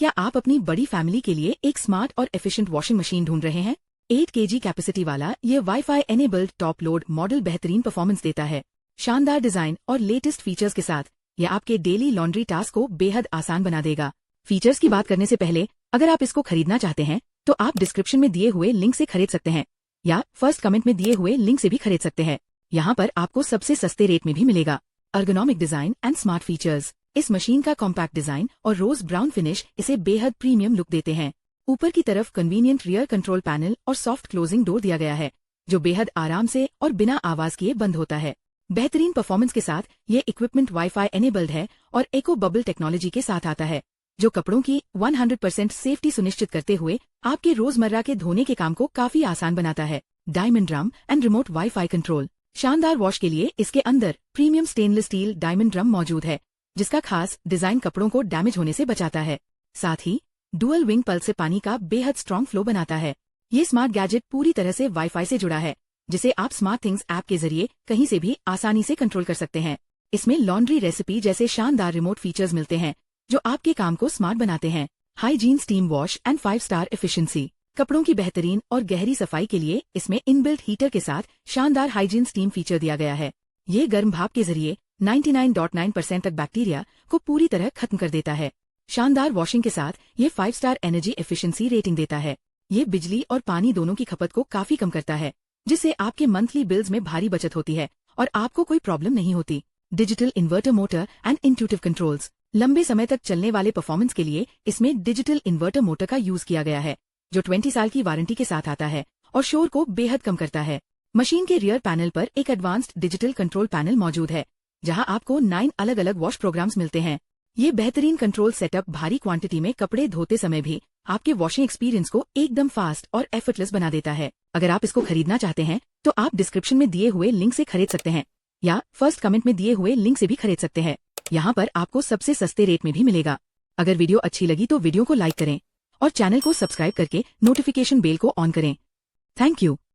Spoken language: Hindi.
क्या आप अपनी बड़ी फैमिली के लिए एक स्मार्ट और एफिशिएंट वॉशिंग मशीन ढूंढ रहे हैं? 8 kg कैपेसिटी वाला ये wifi enabled top load model बेहतरीन परफॉर्मेंस देता है। शानदार डिजाइन और लेटेस्ट फीचर्स के साथ ये आपके डेली लॉन्ड्री टास्क को बेहद आसान बना देगा। फीचर्स की बात करने से पहले अगर आप इसको खरीदना चाहते हैं तो आप डिस्क्रिप्शन में दिए हुए लिंक से खरीद सकते हैं या फर्स्ट कमेंट में दिए हुए लिंक से भी खरीद सकते हैं। यहाँ पर आपको सबसे सस्ते रेट में भी मिलेगा। Ergonomic design and smart features. इस मशीन का कॉम्पैक्ट डिजाइन और रोज ब्राउन फिनिश इसे बेहद प्रीमियम लुक देते हैं। ऊपर की तरफ कन्वीनियंट रियर कंट्रोल पैनल और सॉफ्ट क्लोजिंग डोर दिया गया है जो बेहद आराम से और बिना आवाज किए बंद होता है। बेहतरीन परफॉर्मेंस के साथ ये इक्विपमेंट वाईफाई एनेबल्ड है और इको बबल टेक्नोलॉजी के साथ आता है जो कपड़ों की 100% सेफ्टी सुनिश्चित करते हुए आपके रोजमर्रा के धोने के काम को काफी आसान बनाता है। Diamond drum and remote wifi control. शानदार वॉश के लिए इसके अंदर premium stainless steel diamond drum मौजूद है जिसका खास डिजाइन कपड़ों को डैमेज होने से बचाता है। साथ ही डुअल विंग पल्स से पानी का बेहद स्ट्रॉन्ग फ्लो बनाता है। ये स्मार्ट गैजेट पूरी तरह से वाईफाई से जुड़ा है जिसे आप स्मार्ट थिंग्स ऐप के जरिए कहीं से भी आसानी से कंट्रोल कर सकते हैं। इसमें लॉन्ड्री रेसिपी जैसे शानदार रिमोट फीचर्स मिलते हैं जो आपके काम को स्मार्ट बनाते हैं। Hygiene steam wash and 5 star efficiency. कपड़ों की बेहतरीन और गहरी सफाई के लिए इसमें इनबिल्ट हीटर के साथ शानदार हाइजीन स्टीम फीचर दिया गया है। ये गर्म भाप के जरिए 99.9% तक बैक्टीरिया को पूरी तरह खत्म कर देता है। शानदार वॉशिंग के साथ ये 5 स्टार एनर्जी एफिशिएंसी रेटिंग देता है। ये बिजली और पानी दोनों की खपत को काफी कम करता है जिससे आपके मंथली बिल्स में भारी बचत होती है और आपको कोई प्रॉब्लम नहीं होती। Digital inverter motor and intuitive controls. लंबे समय तक चलने वाले परफॉर्मेंस के लिए इसमें डिजिटल इन्वर्टर मोटर का यूज किया गया है जो 20 साल की वारंटी के साथ आता है और शोर को बेहद कम करता है। मशीन के रियर पैनल पर एक एडवांस्ड डिजिटल कंट्रोल पैनल मौजूद है जहां आपको 9 अलग अलग वॉश प्रोग्राम्स मिलते हैं। ये बेहतरीन कंट्रोल सेटअप भारी क्वांटिटी में कपड़े धोते समय भी आपके वॉशिंग एक्सपीरियंस को एकदम फास्ट और एफर्टलेस बना देता है। अगर आप इसको खरीदना चाहते हैं तो आप डिस्क्रिप्शन में दिए हुए लिंक से खरीद सकते हैं या फर्स्ट कमेंट में दिए हुए लिंक से भी खरीद सकते हैं। यहाँ पर आपको सबसे सस्ते रेट में भी मिलेगा। अगर वीडियो अच्छी लगी तो वीडियो को लाइक करें और चैनल को सब्सक्राइब करके नोटिफिकेशन बेल को ऑन करें। Thank you.